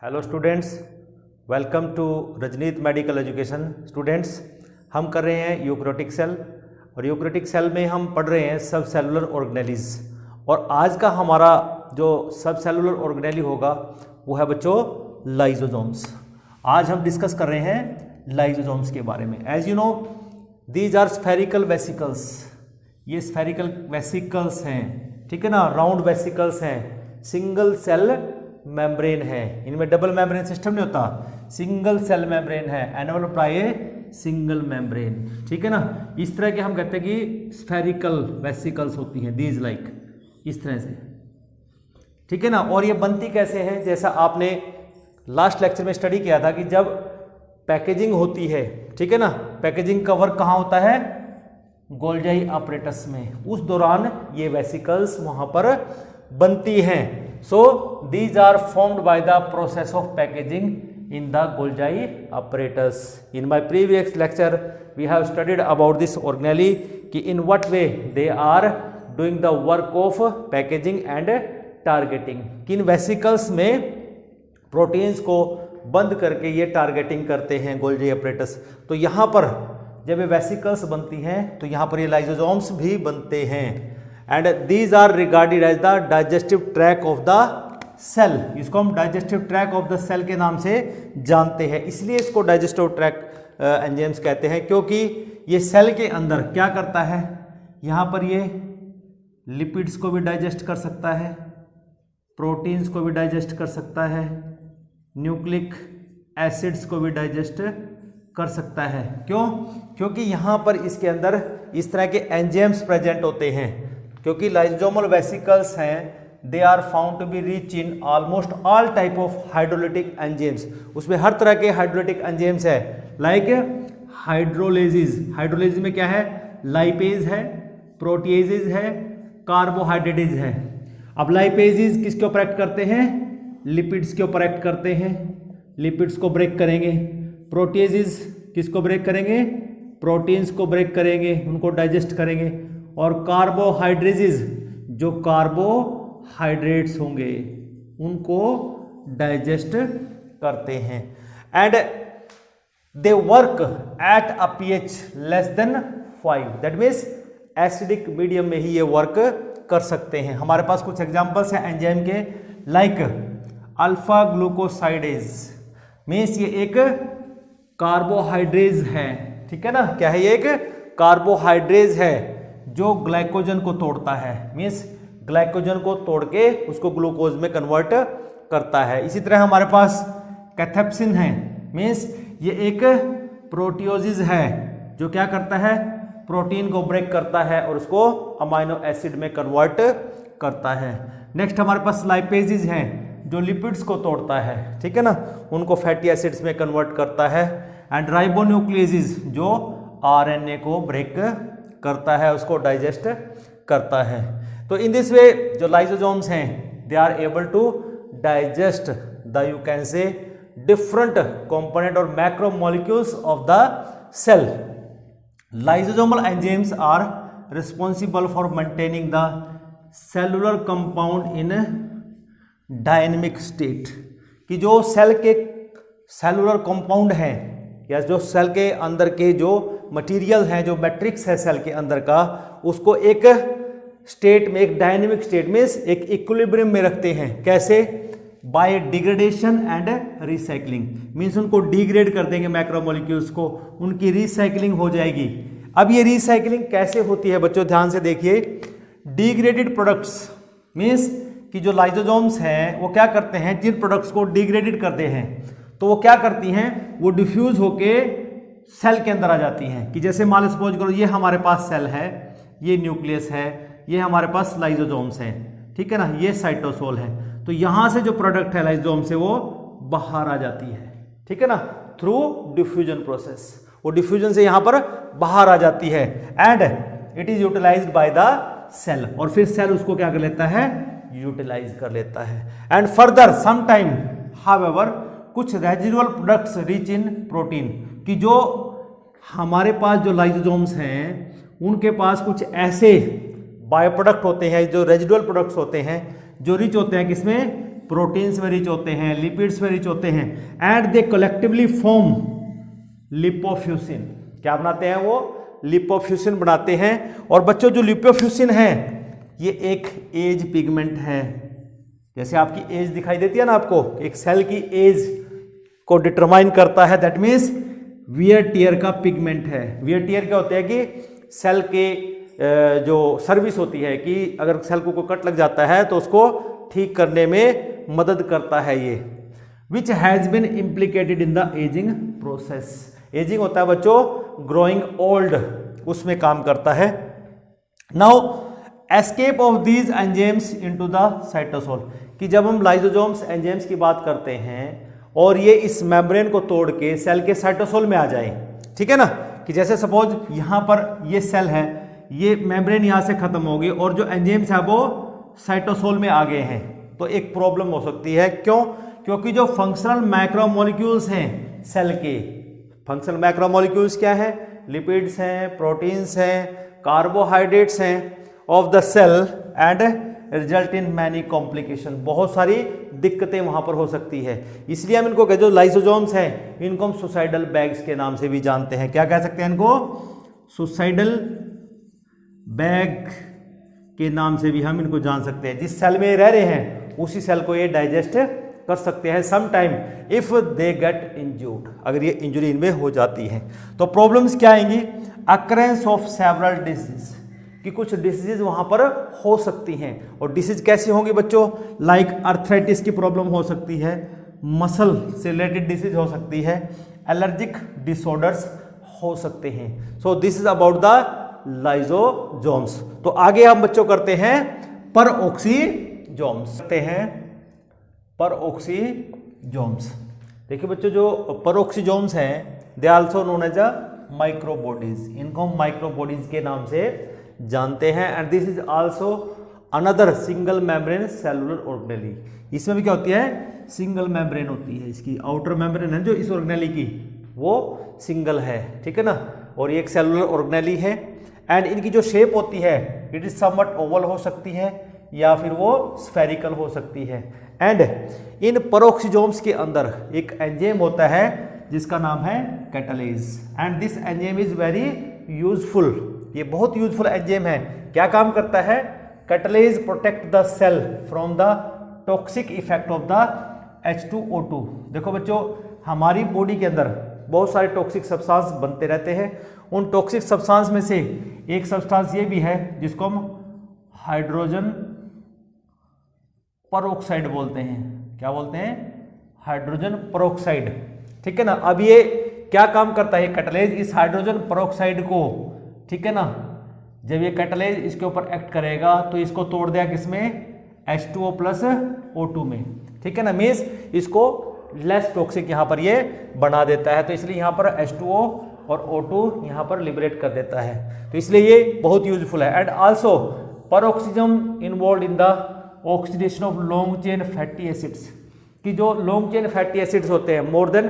Hello students, welcome to Rajneet medical education. Students, हम कर रहे हैं यूकैरियोटिक सेल और यूकैरियोटिक सेल में हम पढ़ रहे हैं सब सेलुलर ऑर्गेनेलीज। और आज का हमारा जो सब सेलुलर ऑर्गेनेली होगा वो है बच्चों लाइजोसोम्स। आज हम डिस्कस कर रहे हैं लाइजोसोम्स के बारे में। As you know, these are spherical vesicles. ये स्फेरिकल वेसिकल्स हैं, ठीक है ना, राउंड वेसिकल्स हैं, सिंगल सेल मेम्ब्रेन है। इनमें डबल मेम्ब्रेन सिस्टम नहीं होता, सिंगल सेल मेम्ब्रेन है, एनवलप्ड सिंगल मेम्ब्रेन, ठीक है ना। इस तरह के हम कहते हैं कि स्फेरिकल वेसिकल्स होती हैं, दीज लाइक इस तरह से, ठीक है ना। और ये बनती कैसे है, जैसा आपने लास्ट लेक्चर में स्टडी किया था कि जब पैकेजिंग होती है, ठीक है ना, पैकेजिंग कवर कहाँ होता है, गोल्जाई अपरेटस में, उस दौरान ये वेसिकल्स वहां पर बनती हैं। So these are formed by the process of packaging in the Golgi apparatus. In my previous lecture, we have studied about this organelle कि in what way they are doing the work of packaging and targeting. किन vesicles में proteins को बंद करके ये targeting करते हैं Golgi apparatus. तो यहाँ पर जब ये वेसिकल्स बनती हैं तो यहाँ पर ये लाइजोसोम्स भी बनते हैं। And these are regarded as the digestive track of the cell. इसको हम digestive track of the cell के नाम से जानते हैं, इसलिए इसको डाइजेस्टिव ट्रैक एंजाइम्स कहते हैं, क्योंकि ये सेल के अंदर क्या करता है, यहाँ पर ये लिपिड्स को भी डाइजेस्ट कर सकता है, प्रोटीन्स को भी डाइजेस्ट कर सकता है, न्यूक्लिक एसिड्स को भी डाइजेस्ट कर सकता है। क्यों? क्योंकि यहाँ पर इसके अंदर इस तरह के एंजाइम्स प्रेजेंट होते हैं। क्योंकि लाइसोसोमल वेसिकल्स हैं, they are found to be rich in almost all type of hydrolytic enzymes. उसमें हर तरह के हाइड्रोलिटिक एंजाइम्स है, लाइक हाइड्रोलेजिस। हाइड्रोलेजिस में क्या है, लाइपेज है, प्रोटीएजेज है, कार्बोहाइड्रेटेज है। अब लाइपेजेज किसके ऊपर एक्ट करते हैं, लिपिड्स के ऊपर एक्ट करते हैं, लिपिड्स को ब्रेक करेंगे। प्रोटीएजेज किसको ब्रेक करेंगे, प्रोटीन्स को ब्रेक करेंगे, उनको डाइजेस्ट करेंगे। और कार्बोहाइड्रेजेस जो कार्बोहाइड्रेट्स होंगे उनको डाइजेस्ट करते हैं। And they work at a pH less than 5, that means acidic medium में ही ये वर्क कर सकते हैं। हमारे पास कुछ एग्जांपल्स हैं एंजाइम के, लाइक अल्फा ग्लूकोसाइडेज, मीन्स ये एक कार्बोहाइड्रेज है, ठीक है ना। क्या है, ये एक कार्बोहाइड्रेज है जो ग्लाइकोजन को तोड़ता है, मीन्स ग्लाइकोजन को तोड़ के उसको ग्लूकोज में कन्वर्ट करता है। इसी तरह हमारे पास कैथेप्सिन है, मीन्स ये एक प्रोटियोजिस है जो क्या करता है, प्रोटीन को ब्रेक करता है और उसको अमाइनो एसिड में कन्वर्ट करता है। नेक्स्ट हमारे पास लाइपेजेस हैं जो लिपिड्स को तोड़ता है, ठीक है ना, उनको फैटी एसिड्स में कन्वर्ट करता है। एंड राइबोन्यूक्लियेजेस जो आरएनए को ब्रेक करता है, उसको डाइजेस्ट करता है। तो इन दिस वे जो लाइसोसोम्स हैं, they are able to digest the, you can say, different component और macro molecules of the cell. Lysosomal enzymes are responsible for maintaining the cellular compound in dynamic state. कि जो cell के cellular compound हैं या जो cell के अंदर के जो मटेरियल हैं, जो मैट्रिक्स है सेल के अंदर का, उसको एक स्टेट में, एक डायनेमिक स्टेट में, एक इक्विलिब्रियम में रखते हैं। कैसे? By degradation and recycling, means उनको डिग्रेड कर देंगे मैक्रोमोलिक्यूल्स को, उनकी रिसाइकलिंग हो जाएगी। अब ये रिसाइकलिंग कैसे होती है बच्चों, ध्यान से देखिए। डिग्रेडेड प्रोडक्ट्स, मीन्स कि जो लाइसोसोम्स हैं वो क्या करते हैं, जिन प्रोडक्ट्स को डिग्रेडेड करते हैं तो वो क्या करती हैं, वो डिफ्यूज होके सेल के अंदर आ जाती हैं। कि जैसे मान लो सपोज करो ये हमारे पास सेल है, ये न्यूक्लियस है, ये हमारे पास लाइसोसोम्स हैं, ठीक है ना, ये साइटोसोल है। तो यहाँ से जो प्रोडक्ट है लाइसोसोम से वो बाहर आ जाती है, ठीक है ना, थ्रू डिफ्यूजन प्रोसेस। वो डिफ्यूजन से यहाँ पर बाहर आ जाती है and it is utilised by the cell, और फिर सेल उसको क्या कर लेता है, यूटिलाइज कर लेता है। And further some time however कुछ residual products rich in protein, कि जो हमारे पास जो लाइसोसोम्स हैं उनके पास कुछ ऐसे बायो प्रोडक्ट होते हैं, जो रेजिडुअल प्रोडक्ट्स होते हैं जो रिच होते हैं किसमें, प्रोटीन्स में रिच होते हैं, लिपिड्स में रिच होते हैं, एंड दे कलेक्टिवली फॉर्म लिपोफ्यूसिन। क्या बनाते हैं वो? लिपोफ्यूसिन बनाते हैं। और बच्चों जो लिपोफ्यूसिन है ये एक एज पिगमेंट है। जैसे आपकी एज दिखाई देती है ना आपको, एक सेल की एज को डिटरमाइन करता है, दैट मीन्स वियर टियर का पिगमेंट है। वियर टियर क्या होते हैं कि सेल के जो सर्विस होती है कि अगर सेल को कोई कट लग जाता है तो उसको ठीक करने में मदद करता है ये, which has been implicated in the ageing process. Ageing होता है बच्चों ग्रोइंग ओल्ड, उसमें काम करता है। Now escape of these enzymes into the cytosol, कि जब हम लाइसोसोम्स एंजाइम्स की बात करते हैं और ये इस मेम्ब्रेन को तोड़ के सेल के साइटोसोल में आ जाए, ठीक है ना, कि जैसे सपोज यहां पर ये सेल है, ये मेम्ब्रेन यहां से खत्म हो गई और जो एंजाइम्स है वो साइटोसोल में आ गए हैं, तो एक प्रॉब्लम हो सकती है। क्यों? क्योंकि जो फंक्शनल मैक्रोमोलिक्यूल्स हैं सेल के, फंक्शनल मैक्रोमोलिक्यूल्स क्या है? लिपिड्स हैं, प्रोटीन्स हैं, कार्बोहाइड्रेट्स हैं of the cell and result in many complication. बहुत सारी दिक्कतें वहां पर हो सकती है, इसलिए हम इनको जो लाइसोसोम्स हैं इनको हम सुसाइडल बैग्स के नाम से भी जानते हैं। क्या कह सकते हैं इनको? सुसाइडल बैग के नाम से भी हम इनको जान सकते हैं। जिस सेल में रह रहे हैं उसी सेल को ये डाइजेस्ट कर सकते हैं some time if they get injured, अगर ये इंजरी इनमें हो जाती है। तो प्रॉब्लम्स क्या आएंगी? अकरेंस ऑफ सेवरल डिसीज, कि कुछ डिसीज वहां पर हो सकती हैं। और डिसीज कैसी होंगी बच्चों? लाइक अर्थराइटिस की प्रॉब्लम हो सकती है, मसल से रिलेटेड डिसीज हो सकती है, एलर्जिक डिसऑर्डर्स हो सकते हैं। So this is about the lysosomes. तो आगे हम बच्चों करते हैं परऑक्सीजोम्स, करते हैं परऑक्सीजोम्स। देखिए बच्चों जो परऑक्सीजोम्स हैं they also known as a microbodies, इनको हम माइक्रोबॉडीज के नाम से जानते हैं। And this is also another single membrane cellular organelle. इसमें भी क्या होती है? सिंगल मेम्ब्रेन होती है, इसकी आउटर मेम्ब्रेन है जो इस ऑर्गेनेली की वो सिंगल है, ठीक है ना, और ये एक सेलुलर ऑर्गेनेली है। एंड इनकी जो शेप होती है इट इज समवट ओवल हो सकती है या फिर वो स्फेरिकल हो सकती है। एंड इन परऑक्सीजोम्स के अंदर एक एंजाइम होता है जिसका नाम है catalase, and this enzyme is very useful. ये बहुत यूजफुल एंजाइम है। क्या काम करता है? Catalase protect the cell from the toxic effect of the H2O2। देखो बच्चों हमारी बॉडी के अंदर बहुत सारे टॉक्सिक सब्सटेंस बनते रहते हैं। उन टॉक्सिक सब्सटेंस में से एक सब्सटेंस ये भी है जिसको हम हाइड्रोजन परऑक्साइड बोलते हैं। क्या बोलते हैं? हाइड्रोजन परऑक्साइड, ठीक है ना। अब ये क्या काम करता है? कैटालेज इस हाइड्रोजन परऑक्साइड को, ठीक है ना, जब ये कैटालेज इसके ऊपर एक्ट करेगा तो इसको तोड़ देगा किसमें? H2O प्लस O2 में, ठीक है ना। मीन्स इसको लेस टॉक्सिक यहाँ पर ये बना देता है, तो इसलिए यहाँ पर H2O और O2 यहाँ पर लिबरेट कर देता है, तो इसलिए ये बहुत यूजफुल है। And also peroxisome involve in the oxidation of long chain fatty acids, कि जो लॉन्ग चेन फैटी एसिड्स होते हैं मोर देन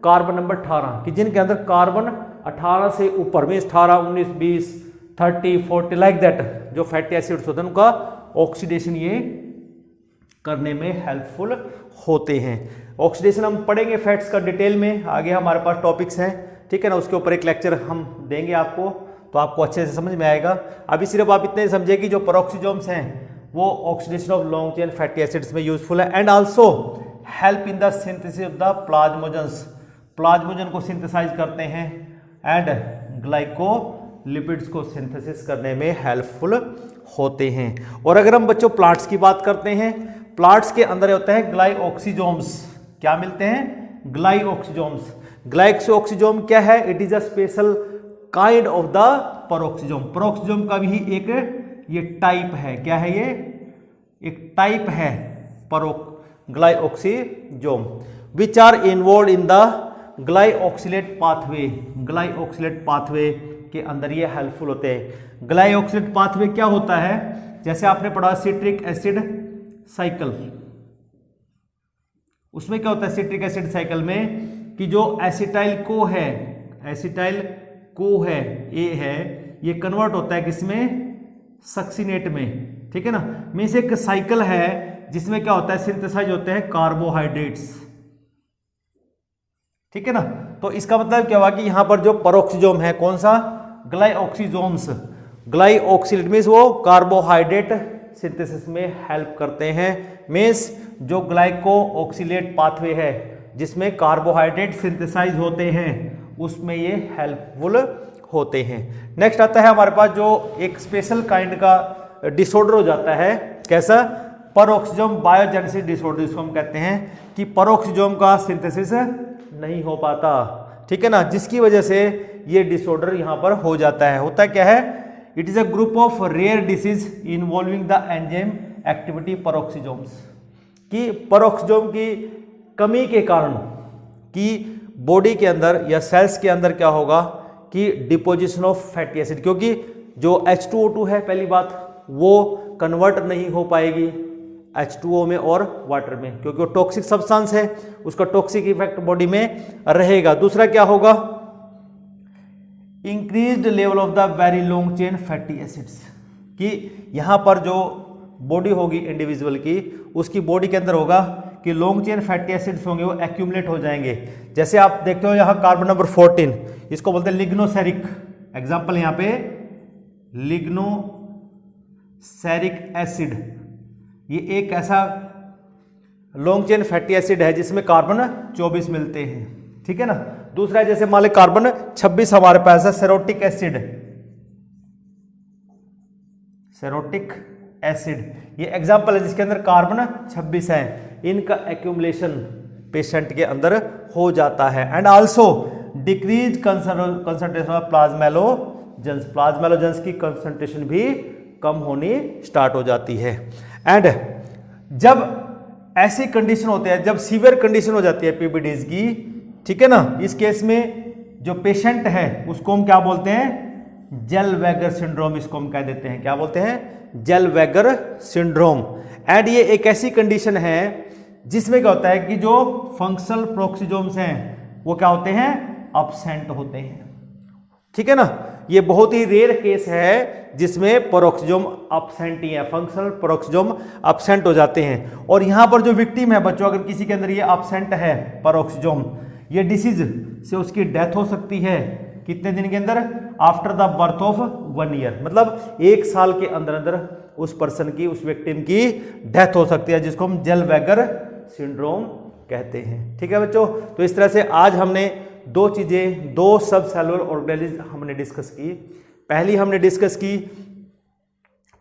कार्बन नंबर 18, कि जिनके अंदर कार्बन 18 से ऊपर मीन्स 18, 19, 20, 30, 40 लाइक दैट जो फैटी एसिड्स होते हैं उनका ऑक्सीडेशन ये करने में हेल्पफुल होते हैं। ऑक्सीडेशन हम पढ़ेंगे फैट्स का डिटेल में, आगे हमारे पास टॉपिक्स हैं, ठीक है ना, उसके ऊपर एक लेक्चर हम देंगे आपको, तो आपको अच्छे से समझ में आएगा। अभी सिर्फ आप इतने समझे कि जो परऑक्सीजोम्स हैं वो oxidation of long chain fatty acids में यूजफुल है and also help in the synthesis of the plasmalogens, plasmalogen को सिंथेसाइज करते हैं एंड ग्लाइकोलिपिड्स को सिंथेसिस करने में हेल्पफुल होते हैं। और अगर हम बच्चों प्लांट्स की बात करते हैं, प्लांट्स के अंदर होते हैं ग्लाइऑक्सीजोम्स। क्या मिलते हैं? ग्लाइऑक्सीजोम्स। ग्लाइऑक्सीजोम क्या है? It is a special kind of the peroxisome. Peroxisome का भी एक ये टाइप है। क्या है ये? एक टाइप है glyoxysome which are involve in the glyoxylate pathway. Glyoxylate pathway के अंदर ये हेल्पफुल होते हैं। ग्लाइऑक्सिलेट पाथवे क्या होता है? जैसे आपने पढ़ा सिट्रिक एसिड साइकिल, उसमें क्या होता है सिट्रिक एसिड साइकिल में कि जो एसिटाइल को है, एसिटाइल को है ए है, ये कन्वर्ट होता है किसमें? सक्सिनेट में, ठीक है ना। मीन्स एक साइकिल है जिसमें क्या होता है, सिंथेसाइज होते हैं कार्बोहाइड्रेट्स। ठीक है ना। तो इसका मतलब क्या हुआ कि यहां पर जो परोक्सिजोम है, कौन सा, ग्लाइऑक्सीजोम्स, ग्लाइऑक्सिलेट मीन्स वो कार्बोहाइड्रेट सिंथेसिस में हेल्प करते हैं। मीन्स जो ग्लाइकोऑक्सिलेट पाथवे है जिसमें कार्बोहाइड्रेट सिंथेसाइज होते हैं, उसमें ये हेल्पफुल होते हैं। नेक्स्ट आता है हमारे पास जो एक स्पेशल काइंड का डिसऑर्डर हो जाता है, कैसा, परोक्सिजोम बायोजेनेसिस डिसऑर्डर, जिसको हम कहते हैं कि परोक्सिजोम का सिंथेसिस नहीं हो पाता। ठीक है ना, जिसकी वजह से ये डिसऑर्डर यहां पर हो जाता है। होता क्या है, it is a group of rare disease involving the enzyme activity peroxisomes, कि परोक्सिजोम की कमी के कारण कि बॉडी के अंदर या सेल्स के अंदर क्या होगा कि डिपोजिशन ऑफ फैटी एसिड, क्योंकि जो H2O2 है पहली बात वो कन्वर्ट नहीं हो पाएगी H2O में और वाटर में, क्योंकि वो टॉक्सिक सब्सटेंस है, उसका टॉक्सिक इफेक्ट बॉडी में रहेगा। दूसरा क्या होगा, increased level of the very long chain fatty acids, कि यहां पर जो बॉडी होगी इंडिविजुअल की, उसकी बॉडी के अंदर होगा कि लॉन्ग चेन फैटी एसिड्स होंगे, वो एक्यूमुलेट हो जाएंगे। जैसे आप देखते हो यहाँ कार्बन नंबर 14, इसको बोलते हैं लिग्नोसेरिक, एग्जांपल यहाँ पे लिग्नोसेरिक एसिड, ये एक ऐसा लॉन्ग चेन फैटी एसिड है जिसमें कार्बन 24 मिलते हैं। ठीक है ना। दूसरा है जैसे मान लो कार्बन 26 हमारे पास है सेरोटिक एसिड, सेरोटिक एसिड ये एग्जांपल है जिसके अंदर कार्बन 26 है। इनका एक्यूमुलेशन पेशेंट के अंदर हो जाता है। And also decrease concentration of plasmalogens, plasmalogens की कंसंट्रेशन भी कम होनी स्टार्ट हो जाती है। एंड जब ऐसी कंडीशन होते हैं, जब सीवियर कंडीशन हो जाती है पीबीडीज की, ठीक है ना, इस केस में जो पेशेंट है उसको हम क्या बोलते हैं, जेलवेगर सिंड्रोम, इसको हम कह देते हैं, क्या बोलते हैं, जेलवेगर सिंड्रोम। एंड ये एक ऐसी कंडीशन है जिसमें क्या होता है कि जो फंक्शनल प्रोक्सिजोम्स हैं वो क्या होते हैं, अब्सेंट होते हैं। ठीक है ना, ये बहुत ही रेयर केस है जिसमें परोक्सिजोम अब्सेंट ही है, फंक्शनल परोक्सिजोम अब्सेंट हो जाते हैं। और यहां पर जो विक्टिम है बच्चों, अगर किसी के अंदर ये अब्सेंट है परोक्सिजोम, ये डिसीज से उसकी डेथ हो सकती है कितने दिन के अंदर, after the birth of 1 year, मतलब 1 साल के अंदर अंदर उस पर्सन की, उस विक्टिम की डेथ हो सकती है, जिसको हम जेलवेगर सिंड्रोम कहते हैं। ठीक है बच्चों, तो इस तरह से आज हमने दो चीजें, दो सब सेलुलर ऑर्गेनिज्म हमने डिस्कस की। पहली हमने डिस्कस की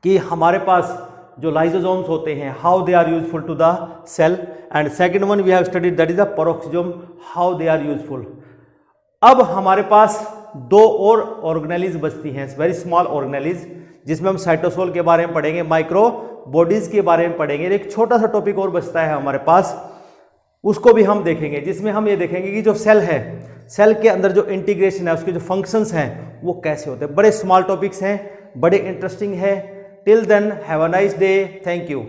कि हमारे पास जो लाइसोसोम्स होते हैं, how they are useful to the cell, and second one we have studied that is the peroxisome, how they are useful. अब हमारे पास दो और ऑर्गेनेलिज बचती हैं, वेरी स्मॉल ऑर्गेनेलिज, जिसमें हम साइटोसोल के बारे में पढ़ेंगे, माइक्रो बॉडीज के बारे में पढ़ेंगे। एक छोटा सा टॉपिक और बचता है हमारे पास, उसको भी हम देखेंगे, जिसमें हम ये देखेंगे कि जो सेल है, सेल के अंदर जो इंटीग्रेशन है, उसके जो फंक्शंस हैं वो कैसे होते हैं। बड़े स्मॉल टॉपिक्स हैं, बड़े इंटरेस्टिंग है। Till then have a nice day, thank you.